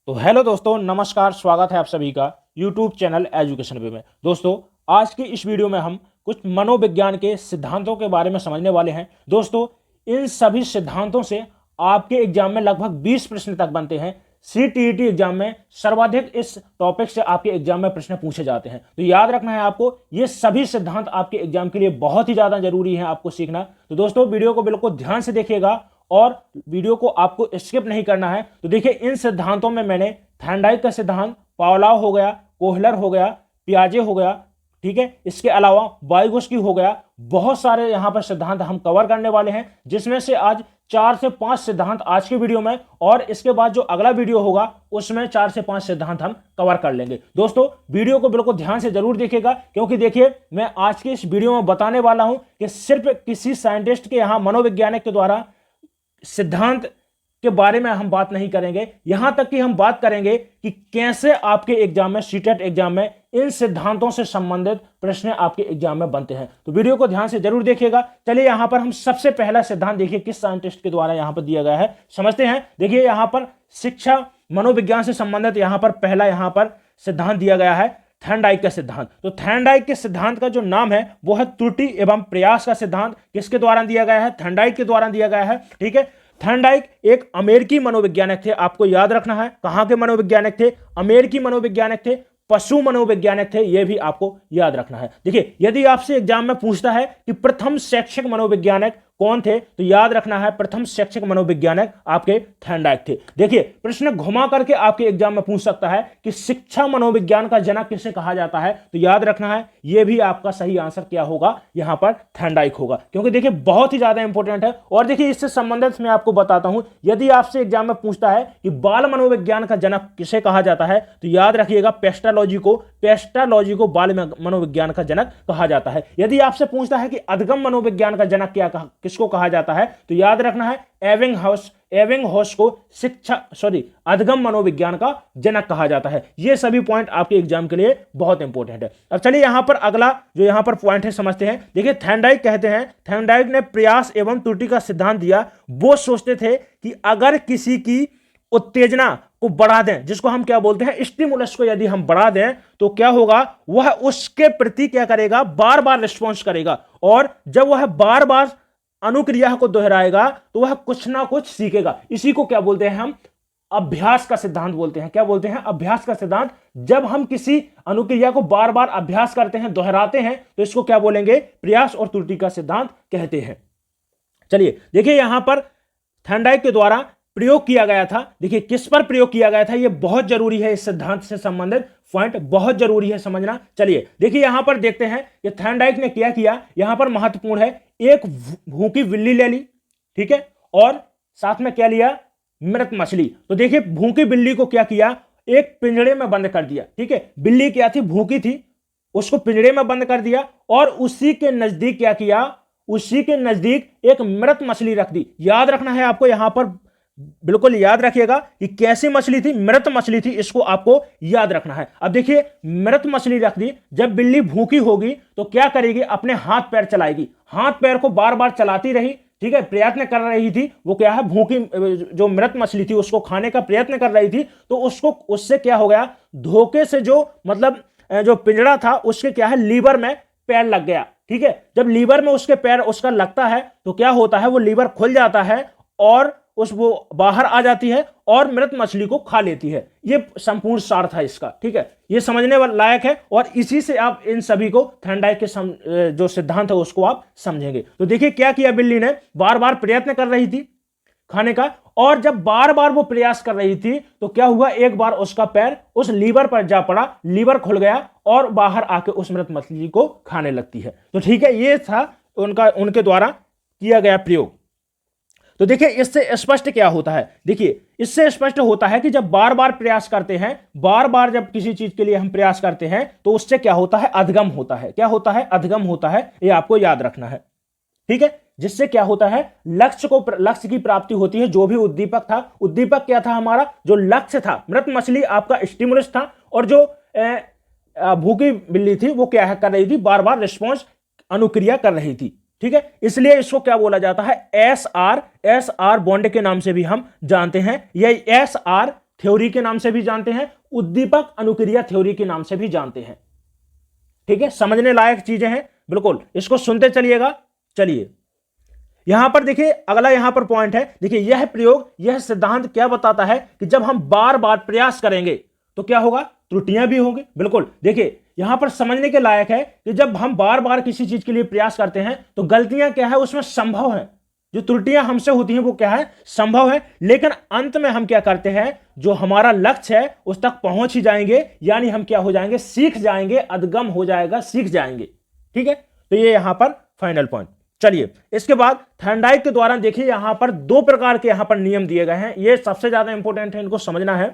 तो हेलो दोस्तों, नमस्कार। स्वागत है आप सभी का यूट्यूब चैनल एजुकेशन वे में। दोस्तों, आज की इस वीडियो में हम कुछ मनोविज्ञान के सिद्धांतों के बारे में समझने वाले हैं। दोस्तों, इन सभी सिद्धांतों से आपके एग्जाम में लगभग 20 प्रश्न तक बनते हैं। सीटीईटी एग्जाम में सर्वाधिक इस टॉपिक से आपके एग्जाम में प्रश्न पूछे जाते हैं। तो याद रखना है आपको, ये सभी सिद्धांत आपके एग्जाम के लिए बहुत ही ज्यादा जरूरी है आपको सीखना। तो दोस्तों, वीडियो को बिल्कुल ध्यान से देखिएगा और वीडियो को आपको स्किप नहीं करना है। तो देखिए, इन सिद्धांतों में मैंने थॉर्नडाइक का सिद्धांत, पावलोव हो गया, कोहलर हो गया, पियाजे हो गया, ठीक है, इसके अलावा वाइगोस्की हो गया, बहुत सारे यहां पर सिद्धांत हम कवर करने वाले हैं, जिसमें से आज 4 से 5 सिद्धांत आज की वीडियो में, और इसके बाद जो अगला वीडियो होगा उसमें 4 से 5 सिद्धांत हम कवर कर लेंगे। दोस्तों, वीडियो को बिल्कुल ध्यान से जरूर देखिएगा, क्योंकि देखिए, मैं आज के इस वीडियो में बताने वाला हूं कि सिर्फ किसी साइंटिस्ट के यहां मनोवैज्ञानिक के द्वारा सिद्धांत के बारे में हम बात नहीं करेंगे, यहां तक कि हम बात करेंगे कि कैसे आपके एग्जाम में, सीटेट एग्जाम में, इन सिद्धांतों से संबंधित प्रश्न आपके एग्जाम में बनते हैं। तो वीडियो को ध्यान से जरूर देखिएगा। चलिए, यहां पर हम सबसे पहला सिद्धांत देखिए किस साइंटिस्ट के द्वारा यहां पर दिया गया है, समझते हैं। देखिए, यहां पर शिक्षा मनोविज्ञान से संबंधित यहां पर पहला यहां पर सिद्धांत दिया गया है, थॉर्नडाइक का सिद्धांत। तो थॉर्नडाइक के सिद्धांत का जो नाम है वो है त्रुटि एवं प्रयास का सिद्धांत। किसके द्वारा दिया गया है? थॉर्नडाइक के द्वारा दिया गया है, ठीक है। थॉर्नडाइक एक अमेरिकी मनोवैज्ञानिक थे, आपको याद रखना है। कहां के मनोवैज्ञानिक थे? अमेरिकी मनोवैज्ञानिक थे, पशु मनोवैज्ञानिक थे, यह भी आपको याद रखना है। देखिए, यदि आपसे एग्जाम में पूछता है कि प्रथम शैक्षिक मनोवैज्ञानिक कौन थे, तो याद रखना है प्रथम शैक्षिक मनोवैज्ञानिक आपके थॉर्नडाइक थे। देखिए, प्रश्न घुमा करके आपके एग्जाम में पूछ सकता है कि शिक्षा मनोविज्ञान का जनक किसे कहा जाता है, तो याद रखना है यह भी आपका सही आंसर क्या होगा, यहां पर थॉर्नडाइक होगा, क्योंकि देखिए बहुत ही ज्यादा इंपॉर्टेंट है। और देखिए, इससे संबंधित मैं आपको बताता हूं, यदि आपसे एग्जाम में पूछता है कि बाल मनोविज्ञान का जनक किसे कहा जाता है, तो याद रखिएगा पेस्टालॉजी को बाल मनोविज्ञान का जनक कहा जाता है। यदि आपसे पूछता है कि अधगम मनोविज्ञान का जनक किसको कहा जाता है, तो याद रखना है एबिंगहॉस को अधगम मनोविज्ञान का जनक कहा जाता है। ये सभी पॉइंट आपके एग्जाम के लिए बहुत इंपॉर्टेंट है। अब चलिए, यहां पर अगला जो यहां पर पॉइंट है समझते हैं। देखिए, थॉर्नडाइक कहते हैं, थॉर्नडाइक ने प्रयास एवं त्रुटि का सिद्धांत दिया। वो सोचते थे कि अगर किसी की उत्तेजना को बढ़ा दें, जिसको हम क्या बोलते हैं, स्टिमुलस को यदि हम बढ़ा दें, तो क्या होगा, वह उसके प्रति क्या करेगा, बार बार रिस्पॉन्स करेगा। और जब वह बार बार अनुक्रिया को दोहराएगा तो वह कुछ ना कुछ सीखेगा। इसी को क्या बोलते हैं हम? अभ्यास का सिद्धांत बोलते हैं। क्या बोलते हैं? अभ्यास का सिद्धांत। जब हम किसी अनुक्रिया को बार बार अभ्यास करते हैं, दोहराते हैं, तो इसको क्या बोलेंगे? प्रयास और त्रुटि का सिद्धांत कहते हैं। चलिए, देखिए, यहां पर थॉर्नडाइक के द्वारा प्रयोग किया गया था। देखिए, किस पर प्रयोग किया गया था, यह बहुत जरूरी है, इस सिद्धांत से संबंधित पॉइंट बहुत जरूरी है समझना। चलिए, देखिए, यहां पर देखते हैं कि थॉर्नडाइक ने क्या किया। यहां पर महत्वपूर्ण है, एक भूखी बिल्ली ले ली, ठीक है, और साथ में क्या लिया? मृत मछली। तो देखिए, भूखी बिल्ली को क्या किया? एक पिंजड़े में बंद कर दिया, ठीक है। बिल्ली क्या थी? भूखी थी, उसको पिंजड़े में बंद कर दिया, और उसी के नजदीक क्या किया? उसी के नजदीक एक मृत मछली रख दी। याद रखना है आपको, यहां पर बिल्कुल याद रखिएगा कि कैसी मछली थी? मृत मछली थी, इसको आपको याद रखना है। अब देखिए, मृत मछली रख दी। जब बिल्ली भूखी होगी तो क्या करेगी? अपने हाथ पैर चलाएगी, हाथ पैर को बार बार चलाती रही, ठीक है, प्रयत्न कर रही थी। वो क्या है? भूखी जो मृत मछली थी उसको खाने का प्रयत्न कर रही थी। तो उससे क्या हो गया? धोखे से जो जो पिंजड़ा था उसके क्या है, लीवर में पैर लग गया, ठीक है। जब लीवर में उसके पैर उसका लगता है तो क्या होता है? वो लीवर खुल जाता है और वो बाहर आ जाती है और मृत मछली को खा लेती है। ये संपूर्ण सार था इसका, ठीक है। ये समझने लायक है, और इसी से आप इन सभी को थॉर्नडाइक के जो सिद्धांत है उसको आप समझेंगे। तो देखिए, क्या किया बिल्ली ने? बार बार प्रयत्न कर रही थी खाने का, और जब बार बार वो प्रयास कर रही थी तो क्या हुआ? एक बार उसका पैर उस लीवर पर जा पड़ा, लीवर खुल गया और बाहर आके उस मृत मछली को खाने लगती है। तो ठीक है, ये था उनके द्वारा किया गया प्रयोग। तो देखिए, इससे स्पष्ट क्या होता है? देखिए, इससे स्पष्ट होता है कि जब बार बार प्रयास करते हैं, बार बार जब किसी चीज के लिए हम प्रयास करते हैं, तो उससे क्या होता है? अधगम होता है। क्या होता है? अधगम होता है। ये आपको याद रखना है, ठीक है। जिससे क्या होता है? लक्ष्य की प्राप्ति होती है। जो भी उद्दीपक था, उद्दीपक क्या था हमारा? जो लक्ष्य था, मृत मछली आपका स्टिमुलस था, और जो भूखी बिल्ली थी वो क्या कर रही थी? बार बार रिस्पॉन्स, अनुक्रिया कर रही थी, ठीक है। इसलिए इसको क्या बोला जाता है? एस आर बॉन्ड के नाम से भी हम जानते हैं। यह एस आर थ्योरी के नाम से भी जानते हैं, उद्दीपक अनुक्रिया थ्योरी के नाम से भी जानते हैं। ठीक है, समझने लायक चीजें हैं, बिल्कुल इसको सुनते चलिएगा। चलिए यहां पर देखिए, अगला यहां पर पॉइंट है, देखिए यह प्रयोग, यह सिद्धांत क्या बताता है कि जब हम बार बार प्रयास करेंगे तो क्या होगा, त्रुटियां भी होंगी। बिल्कुल देखिए यहां पर समझने के लायक है कि जब हम बार बार किसी चीज के लिए प्रयास करते हैं तो गलतियां क्या है, उसमें संभव है, जो त्रुटियां हमसे होती हैं वो क्या है, संभव है। लेकिन अंत में हम क्या करते हैं, जो हमारा लक्ष्य है उस तक पहुंच ही जाएंगे, यानी हम क्या हो जाएंगे, सीख जाएंगे, अधगम हो जाएगा, सीख जाएंगे। ठीक है, तो ये यहां पर फाइनल पॉइंट। चलिए इसके बाद थॉर्नडाइक के द्वारा देखिए यहां पर दो प्रकार के यहां पर नियम दिए गए हैं, ये सबसे ज्यादा इंपॉर्टेंट है, इनको समझना है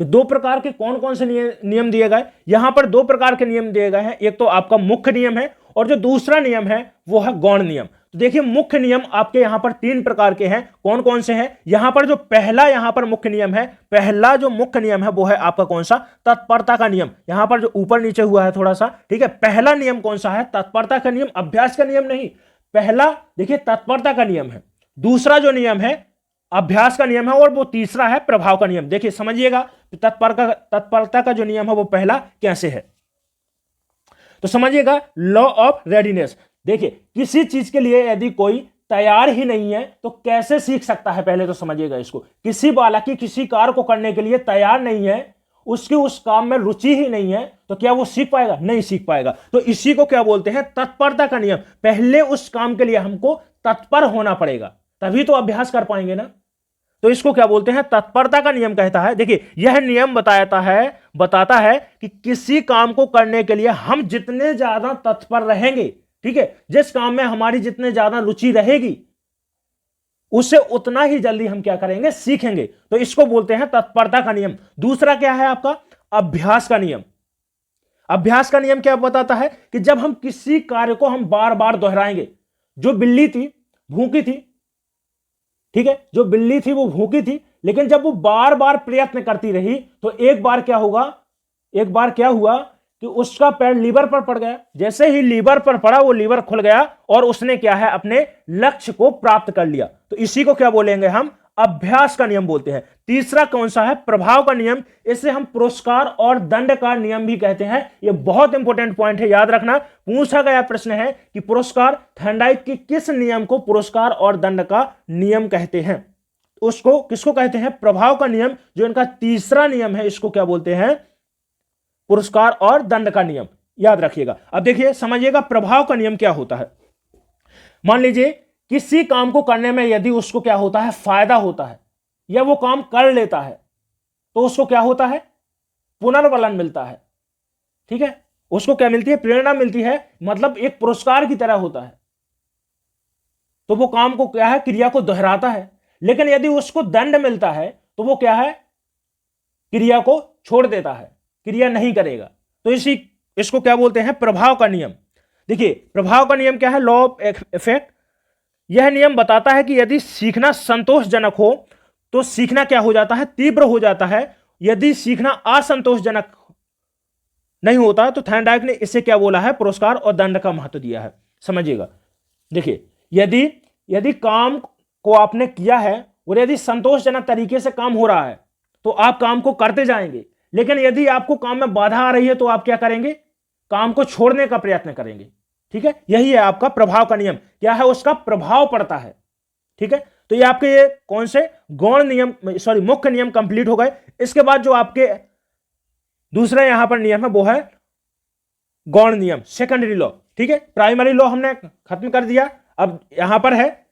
कि दो प्रकार के कौन कौन से नियम दिए गए। यहां पर दो प्रकार के नियम दिए गए हैं, एक तो आपका मुख्य नियम है और जो दूसरा नियम है वो है गौण नियम। तो देखिए मुख्य नियम आपके यहां पर तीन प्रकार के हैं, कौन कौन से हैं। यहां पर जो पहला यहां पर मुख्य नियम है, पहला जो मुख्य नियम है वो है आपका कौन सा, तत्परता का नियम। यहां पर जो ऊपर नीचे हुआ है थोड़ा सा, ठीक है, पहला नियम कौन सा है, तत्परता का नियम, अभ्यास का नियम नहीं। पहला देखिए तत्परता का नियम है, दूसरा जो नियम है अभ्यास का नियम है, और वो तीसरा है प्रभाव का नियम। देखिए समझिएगा तत्परता का जो नियम है वो पहला कैसे है, तो समझिएगा लॉ ऑफ रेडीनेस। देखिए किसी चीज के लिए यदि कोई तैयार ही नहीं है तो कैसे सीख सकता है, पहले तो समझिएगा इसको। किसी बालक की किसी कार्य को करने के लिए तैयार नहीं है, उसकी उस काम में रुचि ही नहीं है, तो क्या वो सीख पाएगा, नहीं सीख पाएगा। तो इसी को क्या बोलते हैं, तत्परता का नियम। पहले उस काम के लिए हमको तत्पर होना पड़ेगा, तभी तो अभ्यास कर पाएंगे ना। तो इसको क्या बोलते हैं, तत्परता का नियम कहता है। देखिए यह नियम बताता है कि किसी काम को करने के लिए हम जितने ज्यादा तत्पर रहेंगे, ठीक है, जिस काम में हमारी जितने ज्यादा रुचि रहेगी उससे उतना ही जल्दी हम क्या करेंगे, सीखेंगे। तो इसको बोलते हैं तत्परता का नियम। दूसरा क्या है आपका, अभ्यास का नियम। अभ्यास का नियम क्या बताता है कि जब हम किसी कार्य को हम बार बार दोहराएंगे, जो बिल्ली थी भूखी थी, ठीक है, जो बिल्ली थी वो भूखी थी, लेकिन जब वो बार बार प्रयत्न करती रही तो एक बार क्या हुआ कि उसका पैर लीवर पर पड़ गया। जैसे ही लीवर पर पड़ा वो लीवर खुल गया और उसने क्या है, अपने लक्ष्य को प्राप्त कर लिया। तो इसी को क्या बोलेंगे हम, अभ्यास का नियम बोलते हैं। तीसरा कौन सा है, प्रभाव का नियम। इसे हम पुरस्कार और दंड का नियम भी कहते हैं। यह बहुत इंपॉर्टेंट पॉइंट है, याद रखना। पूछा गया प्रश्न है कि पुरस्कार, थॉर्नडाइक के किस नियम को पुरस्कार और दंड का नियम कहते हैं, उसको किसको कहते हैं, प्रभाव का नियम। जो इनका तीसरा नियम है इसको क्या बोलते हैं, पुरस्कार और दंड का नियम। याद रखिएगा। अब देखिए समझिएगा प्रभाव का नियम क्या होता है। मान लीजिए किसी काम को करने में यदि उसको क्या होता है, फायदा होता है, या वो काम कर लेता है, तो उसको क्या होता है, पुनर्बलन मिलता है। ठीक है, उसको क्या मिलती है, प्रेरणा मिलती है, मतलब एक पुरस्कार की तरह होता है। तो वो काम को क्या है, क्रिया को दोहराता है। लेकिन यदि उसको दंड मिलता है तो वो क्या है, क्रिया को छोड़ देता है, क्रिया नहीं करेगा। तो इसको क्या बोलते हैं, प्रभाव का नियम। देखिए प्रभाव का नियम क्या है, लॉ ऑफ इफेक्ट। यह नियम बताता है कि यदि सीखना संतोषजनक हो तो सीखना क्या हो जाता है, तीव्र हो जाता है। यदि सीखना असंतोषजनक नहीं होता तो थॉर्नडाइक ने इसे क्या बोला है, पुरस्कार और दंड का महत्व दिया है। समझिएगा। देखिए यदि काम को आपने किया है और यदि संतोषजनक तरीके से काम हो रहा है तो आप काम को करते जाएंगे। लेकिन यदि आपको काम में बाधा आ रही है तो आप क्या करेंगे, काम को छोड़ने का प्रयत्न करेंगे। ठीक है, यही है आपका प्रभाव का नियम। क्या है, उसका प्रभाव पड़ता है। ठीक है, तो ये आपके ये कौन से मुख्य नियम कंप्लीट हो गए। इसके बाद जो आपके दूसरा यहां पर नियम है वो है गौण नियम, सेकेंडरी लॉ। ठीक है, प्राइमरी लॉ हमने खत्म कर दिया, अब यहां पर है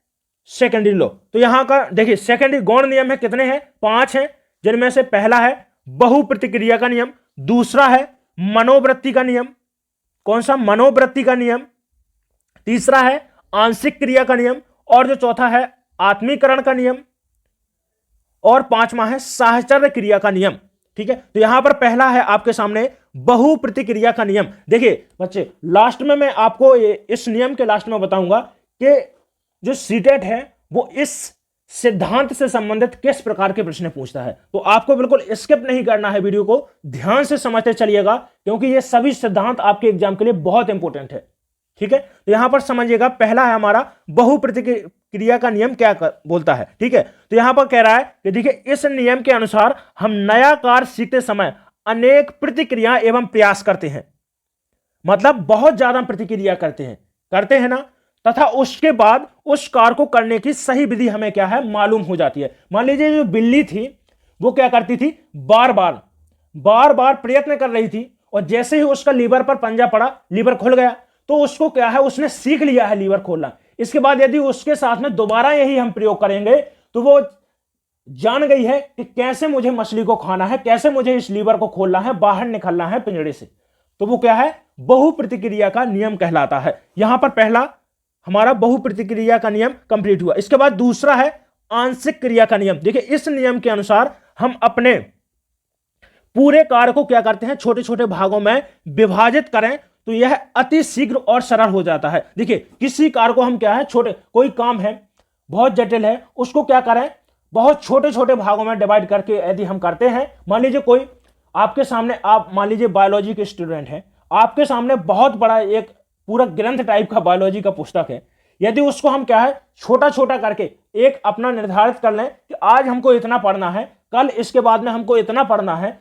सेकेंडरी लॉ। तो यहां का देखिए सेकेंडरी गौण नियम है, कितने हैं, 5 हैं, जिनमें से पहला है बहुप्रतिक्रिया का नियम, दूसरा है मनोवृत्ति का नियम। कौन सा, मनोवृत्ति का नियम। तीसरा है आंशिक क्रिया का नियम, और जो चौथा है आत्मीकरण का नियम, और पांचवा है साहचर्य क्रिया का नियम। ठीक है, तो यहां पर पहला है आपके सामने बहुप्रतिक्रिया का नियम। देखिए बच्चे, लास्ट में मैं आपको इस नियम के लास्ट में बताऊंगा कि जो सीटेट है वो इस सिद्धांत से संबंधित किस प्रकार के प्रश्न पूछता है। तो आपको बिल्कुल स्किप नहीं करना है, वीडियो को ध्यान से समझते चलिएगा, क्योंकि ये सभी सिद्धांत आपके एग्जाम के लिए बहुत इंपॉर्टेंट है। ठीक है, तो यहां पर समझिएगा, पहला है हमारा बहुप्रतिक्रिया का नियम क्या बोलता है। ठीक है, तो यहां पर कह रहा है कि देखिए, इस नियम के अनुसार हम नया कार्य सीखते समय अनेक प्रतिक्रिया एवं प्रयास करते हैं, मतलब बहुत ज्यादा प्रतिक्रिया करते हैं ना, तथा उसके बाद उस कार्य को करने की सही विधि हमें क्या है, मालूम हो जाती है। मान लीजिए जो बिल्ली थी वो क्या करती थी, बार बार प्रयत्न कर रही थी, और जैसे ही उसका लीवर पर पंजा पड़ा, लीवर खुल गया, तो उसको क्या है, उसने सीख लिया है लीवर खोलना। इसके बाद यदि उसके साथ में दोबारा यही हम प्रयोग करेंगे तो वो जान गई है कि कैसे मुझे मछली को खाना है, कैसे मुझे इस लीवर को खोलना है, बाहर निकलना है पिंजड़े से। तो वो क्या है, बहुप्रतिक्रिया का नियम कहलाता है। यहां पर पहला हमारा बहुप्रतिक्रिया का नियम कंप्लीट हुआ। इसके बाद दूसरा है आंशिक क्रिया का नियम। देखिए, इस नियम के अनुसार हम अपने पूरे कार्य को क्या करते हैं, छोटे छोटे भागों में विभाजित करें तो यह अति शीघ्र और सरल हो जाता है। देखिए, किसी कार्य को हम क्या है, कोई काम है बहुत जटिल है, उसको क्या करें, बहुत छोटे छोटे भागों में डिवाइड करके यदि हम करते हैं। मान लीजिए कोई आपके सामने, आप मान लीजिए बायोलॉजी के स्टूडेंट हैं, आपके सामने बहुत बड़ा एक पूरा ग्रंथ टाइप का बायोलॉजी का पुस्तक है। यदि उसको हम क्या है, छोटा छोटा करके एक अपना निर्धारित कर लें कि आज हमको इतना पढ़ना है, कल इसके बाद में हमको इतना पढ़ना है,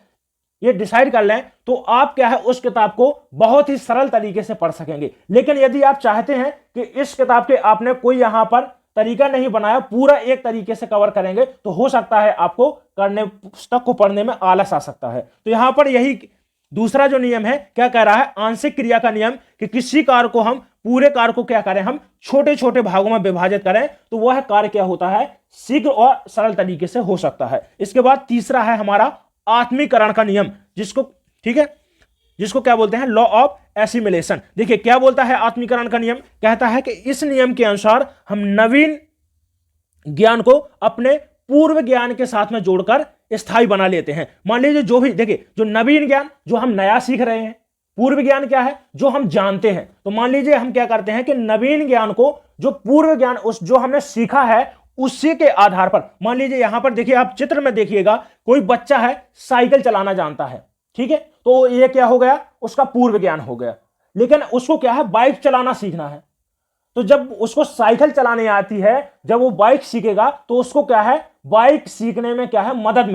ये डिसाइड कर लें, तो आप क्या है, उस किताब को बहुत ही सरल तरीके से पढ़ सकेंगे। लेकिन यदि आप चाहते हैं कि इस किताब के आपने कोई यहां पर तरीका नहीं बनाया, पूरा एक तरीके से कवर करेंगे, तो हो सकता है आपको पुस्तक को पढ़ने में आलस आ सकता है। तो यहां पर यही दूसरा जो नियम है, क्या कह रहा है, आंशिक क्रिया का नियम, कि किसी कार्य को हम पूरे कार्य को क्या करें, हम छोटे छोटे भागों में विभाजित करें तो वह कार्य क्या होता है, शीघ्र और सरल तरीके से हो सकता है। इसके बाद तीसरा है हमारा आत्मीकरण का नियम, जिसको ठीक है, जिसको क्या बोलते हैं, लॉ ऑफ एसिमिलेशन। देखिए, क्या बोलता है आत्मीकरण का नियम, कहता है कि इस नियम के अनुसार हम नवीन ज्ञान को अपने पूर्व ज्ञान के साथ में जोड़कर स्थायी बना लेते हैं। मान लीजिए जो भी, देखिए, जो नवीन ज्ञान जो हम नया सीख रहे हैं, पूर्व ज्ञान क्या है, जो हम जानते हैं। तो मान लीजिए हम क्या करते हैं कि नवीन ज्ञान को, जो पूर्व ज्ञान उस जो हमने सीखा है, उसी के आधार पर, मान लीजिए यहां पर देखिए, आप चित्र में देखिएगा, कोई बच्चा है साइकिल चलाना जानता है, ठीक है, तो ये क्या हो गया, उसका पूर्व ज्ञान हो गया। लेकिन उसको क्या है, बाइक चलाना सीखना है, तो जब उसको साइकिल चलाने आती है, जब वो बाइक सीखेगा तो उसको क्या है, बाइक सीखने में क्या है, मदद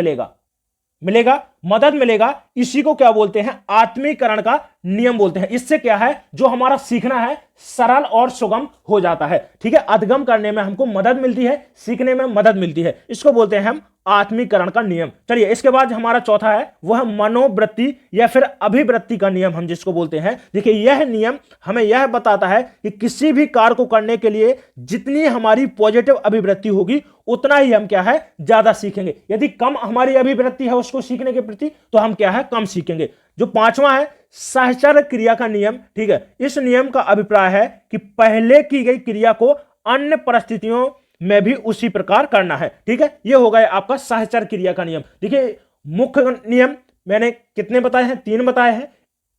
मिलेगा। इसी को क्या बोलते हैं, आत्मीकरण का नियम बोलते हैं। इससे क्या है, जो हमारा सीखना है सरल और सुगम हो जाता है। ठीक है, अधिगम करने में हमको मदद मिलती है, सीखने में मदद मिलती है, इसको बोलते हैं हम आत्मीकरण का नियम। चलिए, इसके बाद हमारा चौथा है, वह मनोवृत्ति या फिर अभिवृत्ति का नियम हम जिसको बोलते हैं। देखिए, यह नियम हमें यह बताता है कि किसी भी कार्य को करने के लिए जितनी हमारी पॉजिटिव अभिवृत्ति होगी, उतना ही हम क्या है, ज्यादा सीखेंगे। यदि कम हमारी अभिवृत्ति है उसको सीखने के प्रति, तो हम क्या है, कम सीखेंगे। जो पांचवा है साहचर्य क्रिया का नियम। ठीक है, इस नियम का अभिप्राय है कि पहले की गई क्रिया को अन्य परिस्थितियों में भी उसी प्रकार करना है। ठीक है, ये हो गया आपका साहचर्य क्रिया का नियम। देखिए, मुख्य नियम मैंने कितने बताए हैं, 3 बताए हैं।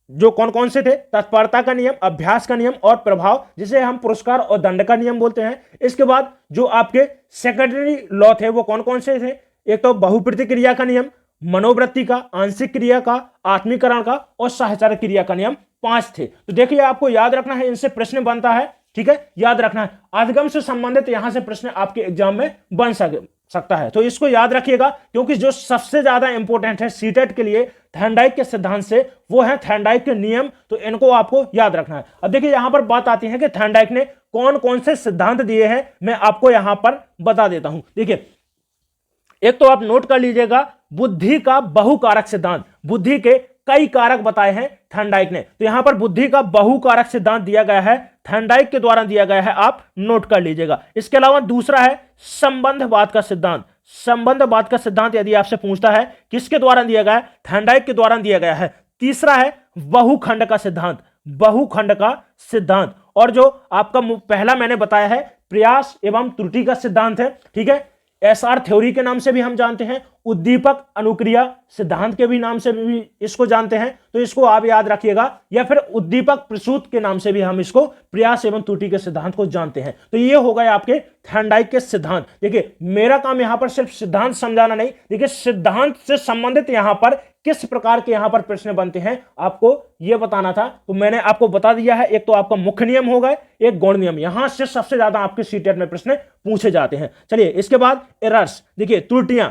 जो कौन कौन से थे, तत्परता का नियम, अभ्यास का नियम और प्रभाव, जिसे हम पुरस्कार और दंड का नियम बोलते हैं। इसके बाद जो आपके सेकेंडरी लॉ थे वो कौन कौन से थे, एक तो बहुप्रतिक्रिया का नियम, मनोवृत्ति का, आंशिक क्रिया का, आत्मीकरण का और साहचर्य क्रिया का नियम 5 थे। तो देखिए, आपको याद रखना है, इनसे प्रश्न बनता है। ठीक है, याद रखना है, अधिगम से संबंधित यहां से प्रश्न आपके एग्जाम में बन सकता है, तो इसको याद रखिएगा, क्योंकि जो सबसे ज्यादा इंपॉर्टेंट है सीटेट के लिए थॉर्नडाइक के सिद्धांत से, वो है थॉर्नडाइक के नियम। तो इनको आपको याद रखना है। अब देखिए, यहां पर बात आती है कि थॉर्नडाइक ने कौन कौन से सिद्धांत दिए हैं, मैं आपको यहां पर बता देता हूं। देखिए, एक तो आप नोट कर लीजिएगा, बुद्धि का बहुकारक सिद्धांत। बुद्धि के कई कारक बताए हैं थॉर्नडाइक ने, तो यहां पर बुद्धि का बहुकारक सिद्धांत दिया गया है, थॉर्नडाइक के द्वारा दिया गया है, आप नोट कर लीजिएगा। इसके अलावा दूसरा है संबंधवाद का सिद्धांत। संबंधवाद का सिद्धांत यदि आपसे पूछता है किसके द्वारा दिया गया है, थॉर्नडाइक के द्वारा दिया गया है। तीसरा है बहुखंड का सिद्धांत, बहुखंड का सिद्धांत। और जो आपका पहला मैंने बताया है प्रयास एवं त्रुटि का सिद्धांत है। ठीक है, एसआर थ्योरी के नाम से भी हम जानते हैं, उद्दीपक अनुक्रिया सिद्धांत के भी नाम से भी इसको जानते हैं, तो इसको आप याद रखिएगा, या फिर उद्दीपक प्रसूत के नाम से भी हम इसको प्रयास एवं त्रुटि के सिद्धांत को जानते हैं। तो ये हो गए आपके थॉर्नडाइक के सिद्धांत। देखिए मेरा काम यहां पर सिर्फ सिद्धांत समझाना नहीं, देखिए सिद्धांत से संबंधित यहां पर किस प्रकार के यहां पर प्रश्न बनते हैं आपको यह बताना था, तो मैंने आपको बता दिया है। एक तो आपका मुख्य नियम होगा, एक गौण नियम, यहां से सबसे ज्यादा आपके सीटेट में प्रश्न पूछे जाते हैं। चलिए इसके बाद एरर्स, देखिए त्रुटियां,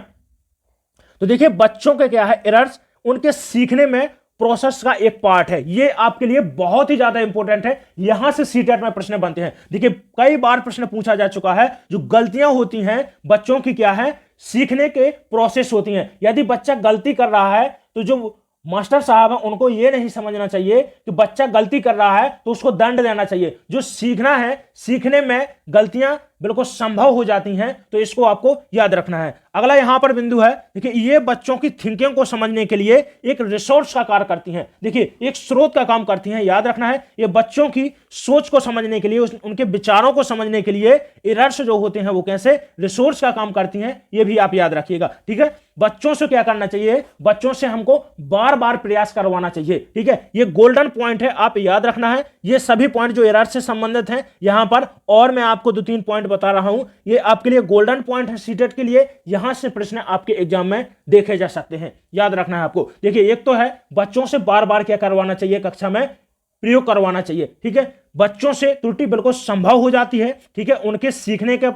तो देखिए बच्चों के क्या है एरर्स, उनके सीखने में प्रोसेस का एक पार्ट है, ये आपके लिए बहुत ही ज्यादा इंपॉर्टेंट है, यहां से सीटेट में प्रश्न बनते हैं। देखिए कई बार प्रश्न पूछा जा चुका है, जो गलतियां होती हैं बच्चों की क्या है, सीखने के प्रोसेस होती हैं। यदि बच्चा गलती कर रहा है तो जो मास्टर साहब है उनको यह नहीं समझना चाहिए कि बच्चा गलती कर रहा है तो उसको दंड देना चाहिए। जो सीखना है, सीखने में गलतियां बिल्कुल संभव हो जाती हैं, तो इसको आपको याद रखना है। अगला यहां पर बिंदु है, देखिए ये बच्चों की थिंकिंग को समझने के लिए एक रिसोर्स का कार्य करती हैं, देखिए एक स्रोत का काम करती हैं, याद रखना है। ये बच्चों की सोच को समझने के लिए, उनके विचारों को समझने के लिए एरर्स जो होते हैं वो कैसे रिसोर्स का काम करती हैं, ये भी आप याद रखिएगा, ठीक है। बच्चों से क्या करना चाहिए, बच्चों से हमको बार बार प्रयास करवाना चाहिए, ठीक है। ये गोल्डन पॉइंट है, आप याद रखना है। ये सभी पॉइंट जो एरर से संबंधित हैं यहां पर, और मैं आपको 2-3 पॉइंट बता रहा हूं, ये आपके लिए गोल्डन पॉइंट है सीटेट के लिए, यहां से प्रश्न आपके एग्जाम में देखे जा सकते हैं, याद रखना है आपको। देखिए एक तो है बच्चों से बार बार क्या करवाना चाहिए, कक्षा में प्रयोग करवाना चाहिए, ठीक है। बच्चों से त्रुटि बिल्कुल संभव हो जाती है, ठीक है, उनके सीखने का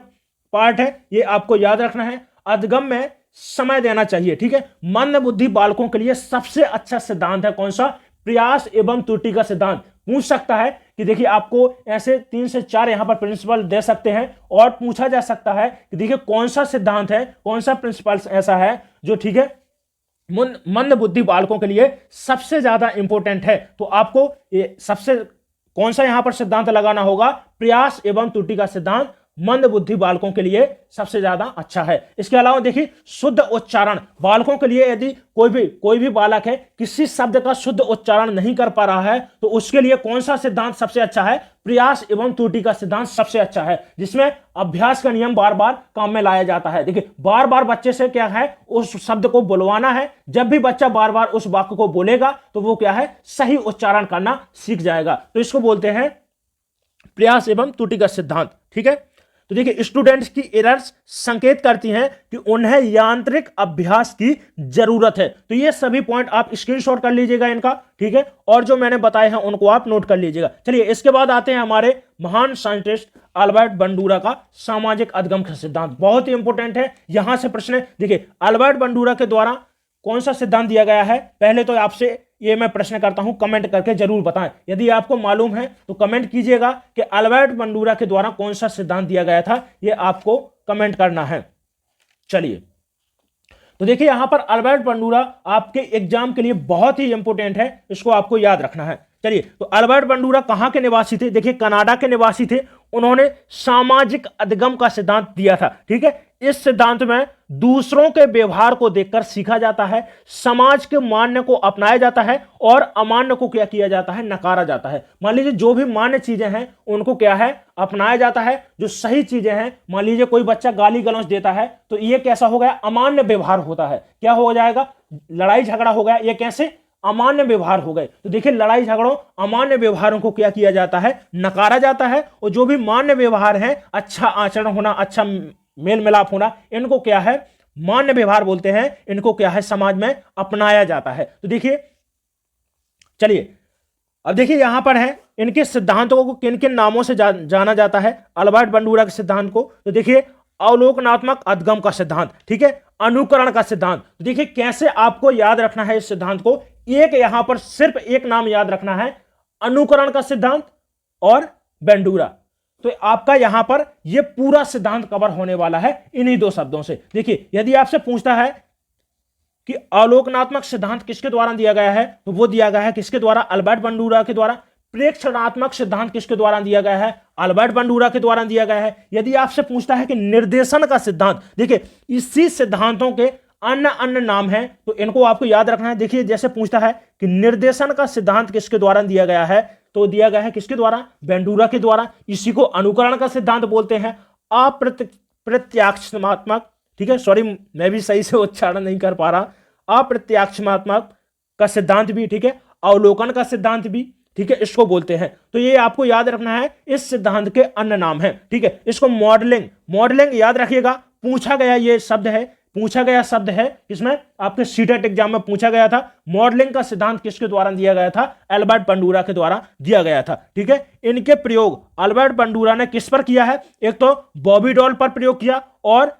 पार्ट है, ये आपको याद रखना है। अधगम में समय देना चाहिए, ठीक है। मंद बुद्धि बालकों के लिए सबसे अच्छा सिद्धांत है कौन सा, प्रयास एवं त्रुटि का सिद्धांत। पूछ सकता है कि देखिए आपको ऐसे 3 से 4 यहां पर प्रिंसिपल दे सकते हैं, और पूछा जा सकता है कि देखिए कौन सा सिद्धांत है, कौन सा प्रिंसिपल ऐसा है जो, ठीक है, मंद बुद्धि बालकों के लिए सबसे ज्यादा इंपॉर्टेंट है। तो आपको ये सबसे कौन सा यहां पर सिद्धांत लगाना होगा, प्रयास एवं त्रुटि का सिद्धांत मंद बुद्धि बालकों के लिए सबसे ज्यादा अच्छा है। इसके अलावा देखिए शुद्ध उच्चारण बालकों के लिए, यदि कोई भी बालक है किसी शब्द का शुद्ध उच्चारण नहीं कर पा रहा है, तो उसके लिए कौन सा सिद्धांत सबसे अच्छा है, प्रयास एवं त्रुटि का सिद्धांत सबसे अच्छा है, जिसमें अभ्यास का नियम बार बार काम में लाया जाता है। देखिए बार बार बच्चे से क्या है, उस शब्द को बुलवाना है, जब भी बच्चा बार बार उस वाक्य को बोलेगा तो वो क्या है, सही उच्चारण करना सीख जाएगा। तो इसको बोलते हैं प्रयास एवं त्रुटि का सिद्धांत, ठीक है। तो देखिए स्टूडेंट्स की एरर्स संकेत करती हैं कि उन्हें यांत्रिक अभ्यास की जरूरत है। तो ये सभी पॉइंट आप स्क्रीनशॉट कर लीजिएगा इनका, ठीक है, और जो मैंने बताए हैं उनको आप नोट कर लीजिएगा। चलिए इसके बाद आते हैं हमारे महान साइंटिस्ट अल्बर्ट बंडूरा का सामाजिक अधगम का सिद्धांत, बहुत ही इंपॉर्टेंट है, यहां से प्रश्न। देखिए अल्बर्ट बंडूरा के द्वारा कौन सा सिद्धांत दिया गया है, पहले तो आपसे ये मैं प्रश्न करता हूं, कमेंट करके जरूर बताएं। यदि आपको मालूम है तो कमेंट कीजिएगा कि अल्बर्ट बंडूरा के द्वारा कौन सा सिद्धांत दिया गया था, ये आपको कमेंट करना है। चलिए तो देखिए यहां पर अल्बर्ट बंडूरा आपके एग्जाम के लिए बहुत ही इंपॉर्टेंट है, इसको आपको याद रखना है। चलिए तो अल्बर्ट बंडूरा कहां के निवासी थे, देखिए कनाडा के निवासी थे। उन्होंने सामाजिक अधिगम का सिद्धांत दिया था, ठीक है। इस सिद्धांत में दूसरों के व्यवहार को देखकर सीखा जाता है, समाज के मान्य को अपनाया जाता है और अमान्य को क्या किया जाता है, नकारा जाता है। मान लीजिए जो भी मान्य चीजें हैं उनको क्या है, अपनाया जाता है। जो सही चीजें हैं, मान लीजिए कोई बच्चा गाली गलौज देता है तो ये कैसा हो गया, अमान्य व्यवहार होता है, क्या हो जाएगा, लड़ाई झगड़ा हो गया, ये कैसे, अमान्य व्यवहार हो गए। तो देखिए लड़ाई झगड़ों अमान्य व्यवहारों को क्या किया जाता है, नकारा जाता है, और जो भी मान्य व्यवहार है, अच्छा आचरण होना, अच्छा मेल मिलाप होना, इनको क्या है, मान्य व्यवहार बोलते हैं, इनको क्या है, समाज में अपनाया जाता है। तो देखिए चलिए अब देखिए यहां पर है इनके सिद्धांतों को किन किन नामों से जाना जाता है अल्बर्ट बंडूरा के सिद्धांत को। तो देखिए अवलोकनात्मक अधगम का सिद्धांत, ठीक है, अनुकरण का सिद्धांत। तो देखिए कैसे आपको याद रखना है इस सिद्धांत को, एक यहां पर सिर्फ एक नाम याद रखना है, अनुकरण का सिद्धांत और बंडूरा। तो आपका यहां पर यह पूरा सिद्धांत कवर होने वाला है इन्हीं 2 शब्दों से। देखिए यदि आपसे पूछता है कि अवलोकनात्मक सिद्धांत किसके द्वारा दिया गया है, तो वो दिया गया है किसके द्वारा, अल्बर्ट बंडूरा के द्वारा। प्रेक्षणात्मक सिद्धांत किसके द्वारा दिया गया है, अल्बर्ट बंडूरा के द्वारा दिया गया है। यदि आपसे पूछता है कि निर्देशन का सिद्धांत, देखिए इसी सिद्धांतों के अन्य अन्य नाम हैं, तो इनको आपको याद रखना है। देखिए जैसे पूछता है कि निर्देशन का सिद्धांत किसके द्वारा दिया गया है, तो दिया गया है किसके द्वारा, बंडूरा के द्वारा। इसी को अनुकरण का सिद्धांत बोलते हैं। अप्रत्याक्षात्मक ठीक है, सॉरी मैं भी सही से उच्चारण नहीं कर पा रहा। अप्रत्याक्षात्मक का सिद्धांत भी, ठीक है, अवलोकन का सिद्धांत भी, ठीक है, इसको बोलते हैं। तो ये आपको याद रखना है, इस सिद्धांत के अन्य नाम है, ठीक है। इसको मॉडलिंग याद रखिएगा, पूछा गया ये शब्द है, पूछा गया शब्द है, इसमें आपके सीटेट एग्जाम में पूछा गया था। मॉडलिंग का सिद्धांत किसके द्वारा दिया गया था? अल्बर्ट बंडूरा के द्वारा दिया गया था, ठीक है। इनके प्रयोग अल्बर्ट बंडूरा ने किस पर किया है? एक तो बॉबी डॉल पर प्रयोग किया, और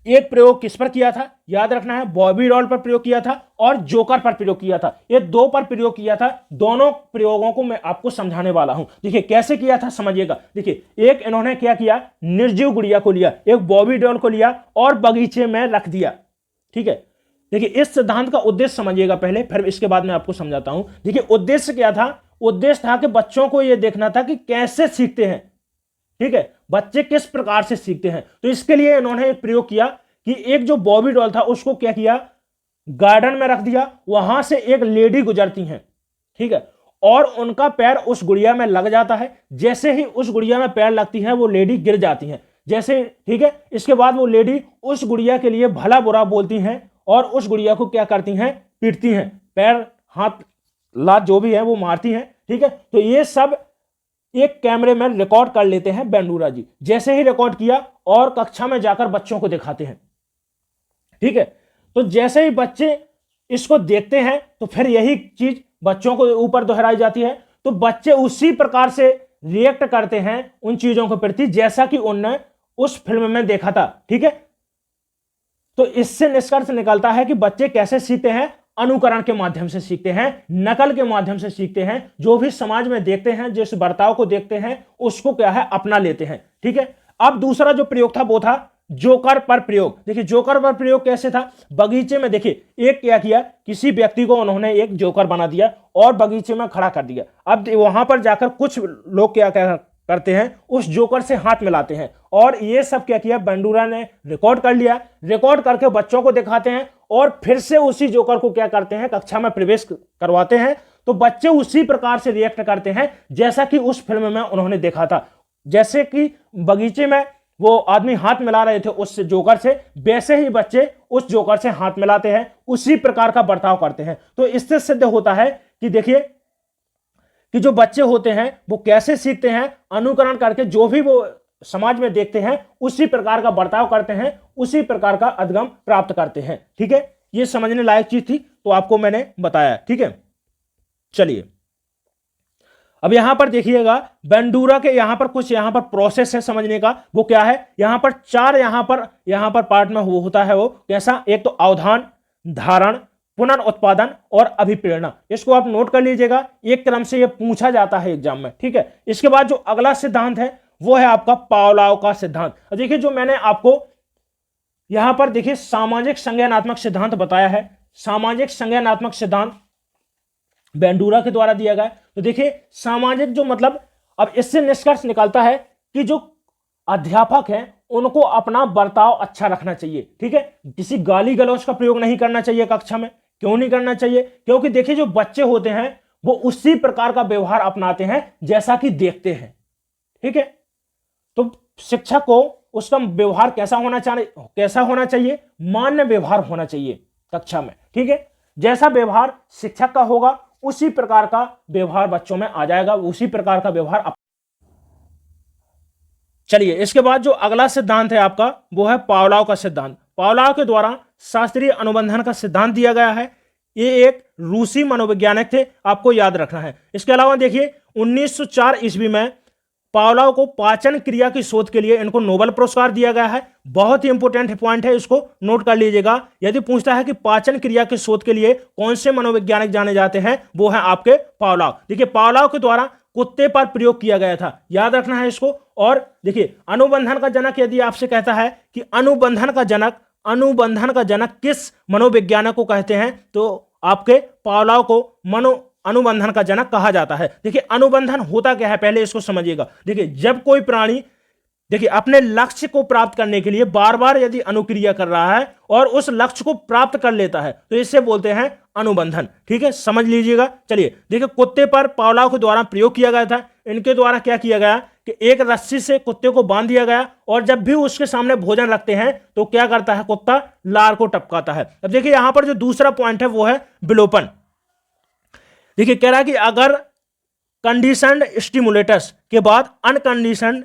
एक प्रयोग किस पर किया था? याद रखना है, बॉबी डॉल पर प्रयोग किया था और जोकर पर प्रयोग किया था। ये दो पर प्रयोग किया था। दोनों प्रयोगों को मैं आपको समझाने वाला हूं। देखिए कैसे किया था, समझिएगा। देखिए, एक इन्होंने क्या किया, निर्जीव गुड़िया को लिया, एक बॉबी डॉल को लिया और बगीचे में रख दिया, ठीक है। देखिए, इस सिद्धांत का उद्देश्य समझिएगा पहले, फिर इसके बाद मैं आपको समझाता हूं। देखिए, उद्देश्य क्या था? उद्देश्य था कि बच्चों को यह देखना था कि कैसे सीखते हैं, ठीक है, बच्चे किस प्रकार से सीखते हैं। तो इसके लिए इन्होंने एक प्रयोग किया कि एक जो बॉबी डॉल था उसको क्या किया, गार्डन में रख दिया, वहां से एक लेडी गुजरती हैं, ठीक है, और उनका पैर उस गुड़िया में लग जाता है। जैसे ही उस गुड़िया में पैर लगती है वो लेडी गिर जाती है, जैसे, ठीक है। इसके बाद वो लेडी उस गुड़िया के लिए भला बुरा बोलती हैं और उस गुड़िया को क्या करती हैं, पीटती हैं, पैर हाथ लात जो भी है वो मारती हैं, ठीक है। तो ये सब एक कैमरे में रिकॉर्ड कर लेते हैं बंडूरा जी। जैसे ही रिकॉर्ड किया और कक्षा में जाकर बच्चों को दिखाते हैं, ठीक है। तो जैसे ही बच्चे इसको देखते हैं तो फिर यही चीज बच्चों को ऊपर दोहराई जाती है। तो बच्चे उसी प्रकार से रिएक्ट करते हैं उन चीजों के प्रति जैसा कि उन्होंने उस फिल्म में देखा था, ठीक है। तो इससे निष्कर्ष निकलता है कि बच्चे कैसे सीखते हैं? अनुकरण के माध्यम से सीखते हैं, नकल के माध्यम से सीखते हैं। जो भी समाज में देखते हैं, जिस बर्ताव को देखते हैं, उसको क्या है, अपना लेते हैं, ठीक है। अब दूसरा जो प्रयोग था वो था जोकर पर प्रयोग। देखिए, जोकर पर प्रयोग कैसे था? बगीचे में देखिए, एक क्या किया, किसी व्यक्ति को उन्होंने एक जोकर बना दिया और बगीचे में खड़ा कर दिया। अब वहां पर जाकर कुछ लोग क्या करते हैं, उस जोकर से हाथ मिलाते हैं, और ये सब क्या किया, बंडूरा ने रिकॉर्ड कर लिया। रिकॉर्ड करके बच्चों को दिखाते हैं और फिर से उसी जोकर को क्या करते हैं, कक्षा में प्रवेश करवाते हैं। तो बच्चे उसी प्रकार से रिएक्ट करते हैं जैसा कि उस फिल्म में उन्होंने देखा था। जैसे कि बगीचे में वो आदमी हाथ मिला रहे थे उस जोकर से, वैसे ही बच्चे उस जोकर से हाथ मिलाते हैं, उसी प्रकार का बर्ताव करते हैं। तो इससे सिद्ध होता है कि देखिए कि जो बच्चे होते हैं वो कैसे सीखते हैं, अनुकरण करके जो भी वो समाज में देखते हैं उसी प्रकार का बर्ताव करते हैं, उसी प्रकार का अधगम प्राप्त करते हैं, ठीक है। ये समझने लायक चीज थी तो आपको मैंने बताया, ठीक है। चलिए अब यहां पर देखिएगा, बंडूरा के यहां पर कुछ यहां पर प्रोसेस है समझने का। वो क्या है, यहां पर चार यहां पर पार्ट में वो होता है। वो कैसा? एक तो अवधान, धारण, पुनर्उत्पादन और अभिप्रेरणा। इसको आप नोट कर लीजिएगा, एक क्रम से ये पूछा जाता है एग्जाम में, ठीक है। इसके बाद जो अगला सिद्धांत है वो है आपका पावलोव का सिद्धांत। देखिए, जो मैंने आपको यहां पर देखिए सामाजिक संज्ञानात्मक सिद्धांत बताया है, सामाजिक संज्ञानात्मक सिद्धांत बंडूरा के द्वारा दिया गया। तो देखिए, सामाजिक जो मतलब, अब इससे निष्कर्ष निकलता है कि जो अध्यापक हैं उनको अपना बर्ताव अच्छा रखना चाहिए, ठीक है। किसी गाली गलौज का प्रयोग नहीं करना चाहिए कक्षा में। क्यों नहीं करना चाहिए? क्योंकि देखिए, जो बच्चे होते हैं वो उसी प्रकार का व्यवहार अपनाते हैं जैसा कि देखते हैं, ठीक है। तो शिक्षक को उसका व्यवहार कैसा होना चाहिए? मान्य व्यवहार होना चाहिए कक्षा में, ठीक है। जैसा व्यवहार शिक्षक का होगा उसी प्रकार का व्यवहार बच्चों में आ जाएगा, उसी प्रकार का व्यवहार। चलिए, इसके बाद जो अगला सिद्धांत है आपका वो है पावलोव का सिद्धांत। पावलोव के द्वारा शास्त्रीय अनुबंधन का सिद्धांत दिया गया है। ये एक रूसी मनोवैज्ञानिक थे, आपको याद रखना है। इसके अलावा देखिए 1904 ईस्वी में पावलोव को पाचन क्रिया की शोध के लिए इनको नोबेल पुरस्कार दिया गया है। बहुत ही इंपॉर्टेंट पॉइंट है, इसको नोट कर लीजिएगा। यदि पूछता है कि पाचन क्रिया के शोध के लिए कौन से मनोवैज्ञानिक जाने जाते हैं, वो है आपके पावलोव। देखिए, पावलोव के द्वारा कुत्ते पर प्रयोग किया गया था, याद रखना है इसको। और देखिए, अनुबंधन का जनक यदि आपसे कहता है कि अनुबंधन का जनक किस मनोवैज्ञानिक को कहते हैं, तो आपके पावलोव को अनुबंधन का जनक कहा जाता है। देखिए, अनुबंधन होता क्या है पहले इसको समझिएगा। देखिए, जब कोई प्राणी देखिए अपने लक्ष्य को प्राप्त करने के लिए बार बार यदि अनुक्रिया कर रहा है और उस लक्ष्य को प्राप्त कर लेता है तो इसे बोलते हैं अनुबंधन, ठीक है, समझ लीजिएगा। चलिए देखिए, कुत्ते पर पावलोव के द्वारा प्रयोग किया गया था। इनके द्वारा क्या किया गया कि एक रस्सी से कुत्ते को बांध दिया गया और जब भी उसके सामने भोजन रखते हैं तो क्या करता है, कुत्ता लार को टपकाता है। अब देखिए यहां पर जो दूसरा पॉइंट है वो है विलोपन। देखिए कह रहा है कि अगर कंडीशनड स्टिमुलेटर्स के बाद अनकंडीशनड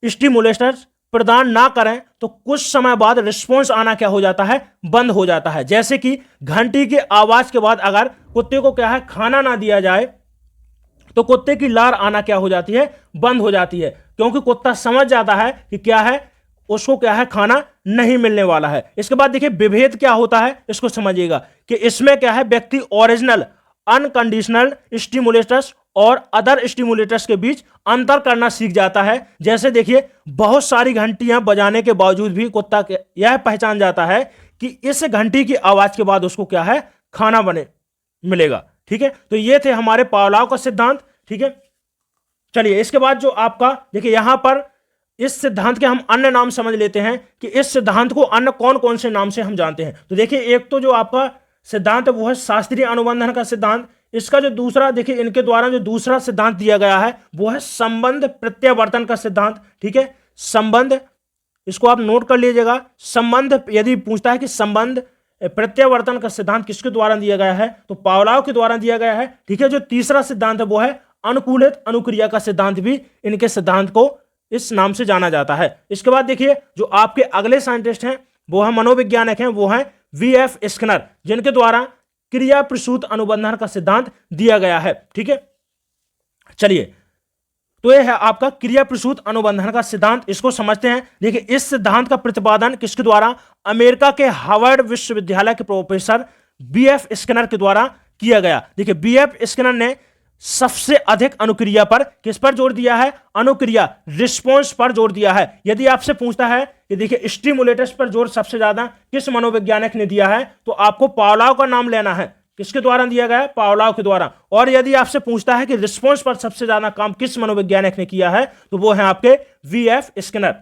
स्टिमुलेटर्स प्रदान ना करें तो कुछ समय बाद रिस्पॉन्स आना क्या हो जाता है, बंद हो जाता है। जैसे कि घंटी की आवाज के बाद अगर कुत्ते को क्या है, खाना ना दिया जाए तो कुत्ते की लार आना क्या हो जाती है, बंद हो जाती है, क्योंकि कुत्ता समझ जाता है कि क्या है, उसको क्या है, खाना नहीं मिलने वाला है। इसके बाद देखिए विभेद क्या होता है, इसको समझिएगा कि इसमें क्या है, व्यक्ति ओरिजिनल अनकंडीशनल स्टिमुलेटर्स और अदर स्टिमुलेटर्स के बीच अंतर करना सीख जाता है। जैसे देखिए बहुत सारी घंटियां बजाने के बावजूद भी कुत्ता यह पहचान जाता है कि इस घंटी की आवाज के बाद उसको क्या है, खाना बने मिलेगा। ठीक है, तो ये थे हमारे पावलोव का सिद्धांत। ठीक है, चलिए इसके बाद जो आपका देखिए यहां पर इस सिद्धांत के हम अन्य नाम समझ लेते हैं कि इस सिद्धांत को अन्य कौन कौन से नाम से हम जानते हैं। तो देखिए एक तो जो आपका सिद्धांत है वो है शास्त्रीय अनुबंधन का सिद्धांत। इसका जो दूसरा देखिए इनके द्वारा जो दूसरा सिद्धांत दिया गया है वो है संबंध प्रत्यावर्तन का सिद्धांत। ठीक है, संबंध, इसको आप नोट कर लीजिएगा। संबंध यदि पूछता है कि संबंध प्रत्यावर्तन का सिद्धांत किसके द्वारा दिया गया है, तो पावलोव के द्वारा दिया गया है। ठीक है, जो तीसरा सिद्धांत है वो है अनुकूलित अनुक्रिया का सिद्धांत, भी इनके सिद्धांत को इस नाम से जाना जाता है। इसके बाद देखिए जो आपके अगले साइंटिस्ट हैं वो है मनोवैज्ञानिक हैं, वो हैं वीएफ स्किनर, जिनके द्वारा क्रिया प्रसूत अनुबंधन का सिद्धांत दिया गया है। ठीक है, चलिए तो यह है आपका क्रिया प्रसूत अनुबंधन का सिद्धांत, इसको समझते हैं। देखिए इस सिद्धांत का प्रतिपादन किसके द्वारा, अमेरिका के हार्वर्ड विश्वविद्यालय के प्रोफेसर बीएफ स्किनर के द्वारा किया गया। देखिए बीएफ स्किनर ने सबसे अधिक अनुक्रिया पर किस पर जोर दिया है, अनुक्रिया रिस्पॉन्स पर जोर दिया है। यदि आपसे पूछता है कि देखिए स्टिमुलेटर्स पर जोर सबसे ज्यादा किस मनोवैज्ञानिक ने दिया है, तो आपको पावलोव का नाम लेना है। किसके द्वारा दिया गया है, पावलोव के द्वारा। और यदि आपसे पूछता है कि रिस्पॉन्स पर सबसे ज्यादा काम किस मनोवैज्ञानिक ने किया है, तो वो है आपके वीएफ स्किनर।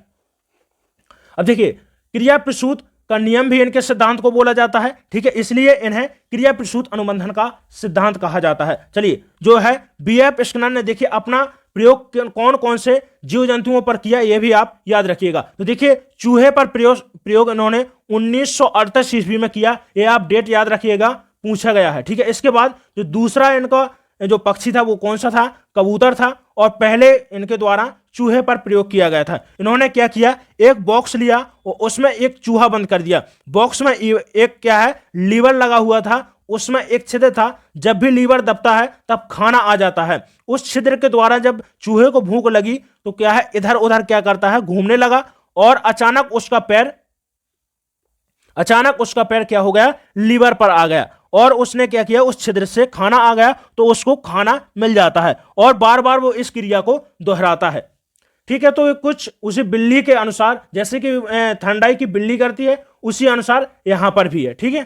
अब देखिए क्रिया प्रसूत का नियम भी इनके सिद्धांत को बोला जाता है। ठीक है, इसलिए इन्हें क्रिया प्रसूत अनुबंधन का सिद्धांत कहा जाता है। चलिए जो है बीएफ स्किनर ने देखिए अपना प्रयोग कौन कौन से जीव जंतुओं पर किया, यह भी आप याद रखिएगा। तो देखिए चूहे पर प्रयोग इन्होंने 1938 ईस्वी में किया, यह आप डेट याद रखिएगा, पूछा गया है। ठीक है, इसके बाद जो दूसरा इनका जो पक्षी था वो कौन सा था, कबूतर था, और पहले इनके द्वारा चूहे पर प्रयोग किया गया था। इन्होंने क्या किया, एक बॉक्स लिया और उसमें एक चूहा बंद कर दिया। बॉक्स में एक क्या है, लीवर लगा हुआ था, उसमें एक छिद्र था, जब भी लीवर दबता है तब खाना आ जाता है। उस छिद्र के द्वारा जब चूहे को भूख लगी तो क्या है, इधर उधर क्या करता है, घूमने लगा, और अचानक उसका पैर क्या हो गया, लीवर पर आ गया, और उसने क्या किया, उस छिद्र से खाना आ गया तो उसको खाना मिल जाता है, और बार बार वो इस क्रिया को दोहराता है। ठीक है, तो कुछ उसी बिल्ली के अनुसार, जैसे कि ठंडाई की बिल्ली करती है, उसी अनुसार यहां पर भी है। ठीक है,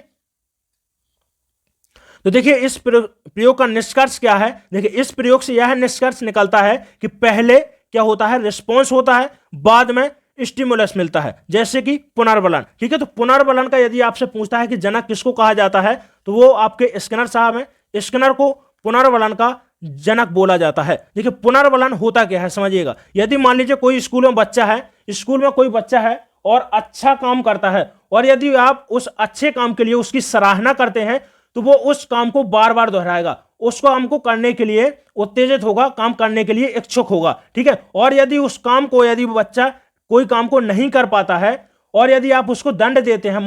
तो देखिए इस प्रयोग का निष्कर्ष क्या है। देखिए इस प्रयोग से यह निष्कर्ष निकलता है कि पहले क्या होता है, रिस्पॉन्स होता है, बाद में स्टिमुलस मिलता है, जैसे कि पुनर्बलन। ठीक है, तो पुनर्बलन का यदि आपसे पूछता है कि जनक किसको कहा जाता है, तो वो आपके स्किनर साहब हैं। स्किनर को पुनर्बलन का जनक बोला जाता है। देखिए पुनर्बलन होता क्या है, समझिएगा। यदि मान लीजिए कोई स्कूल में कोई बच्चा है और अच्छा काम करता है, और यदि आप उस अच्छे काम के लिए उसकी सराहना करते हैं, तो वो उस काम को बार बार दोहराएगा, उसको हमको करने के लिए उत्तेजित होगा, काम करने के लिए इच्छुक होगा। ठीक है, और यदि उस काम को, यदि बच्चा कोई काम को नहीं कर पाता है और यदि आप उसको दंड देते हैं,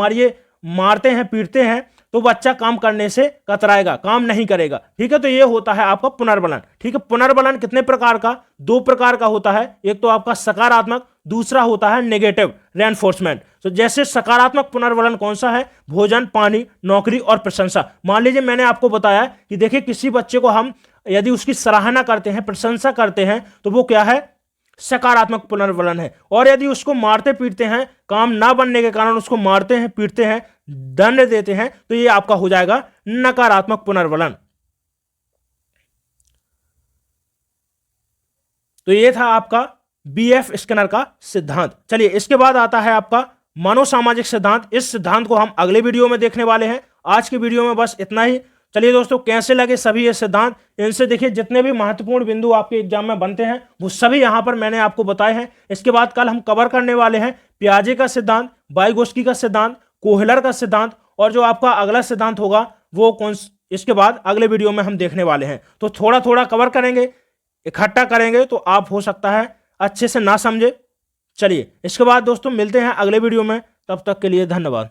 मारते हैं, पीटते हैं, तो बच्चा काम करने से कतराएगा, काम नहीं करेगा। ठीक है, तो ये होता है आपका पुनर्बलन। ठीक है, पुनर्बलन कितने प्रकार का, 2 प्रकार का होता है। एक तो आपका सकारात्मक, दूसरा होता है नेगेटिव रेनफोर्समेंट। तो जैसे सकारात्मक पुनर्बलन कौन सा है, भोजन, पानी, नौकरी और प्रशंसा। मान लीजिए मैंने आपको बताया कि देखिए किसी बच्चे को हम यदि उसकी सराहना करते हैं, प्रशंसा करते हैं, तो वो क्या है, सकारात्मक पुनर्बलन है। और यदि उसको मारते पीटते हैं, काम ना बनने के कारण उसको मारते हैं, पीटते हैं, दंड देते हैं, तो ये आपका हो जाएगा नकारात्मक पुनर्बलन। तो ये था आपका बीएफ स्किनर का सिद्धांत। चलिए इसके बाद आता है आपका मनोसामाजिक सिद्धांत। इस सिद्धांत को हम अगले वीडियो में देखने वाले हैं। आज के वीडियो में बस इतना ही। चलिए दोस्तों, कैसे लगे सभी ये सिद्धांत? इनसे देखिए जितने भी महत्वपूर्ण बिंदु आपके एग्जाम में बनते हैं वो सभी यहाँ पर मैंने आपको बताए हैं। इसके बाद कल हम कवर करने वाले हैं पियाजे का सिद्धांत, वाइगोत्स्की का सिद्धांत, कोहलर का सिद्धांत, और जो आपका अगला सिद्धांत होगा वो कौन, इसके बाद अगले वीडियो में हम देखने वाले हैं। तो थोड़ा थोड़ा कवर करेंगे, इकट्ठा करेंगे, तो आप हो सकता है अच्छे से ना समझे। चलिए इसके बाद दोस्तों मिलते हैं अगले वीडियो में, तब तक के लिए धन्यवाद।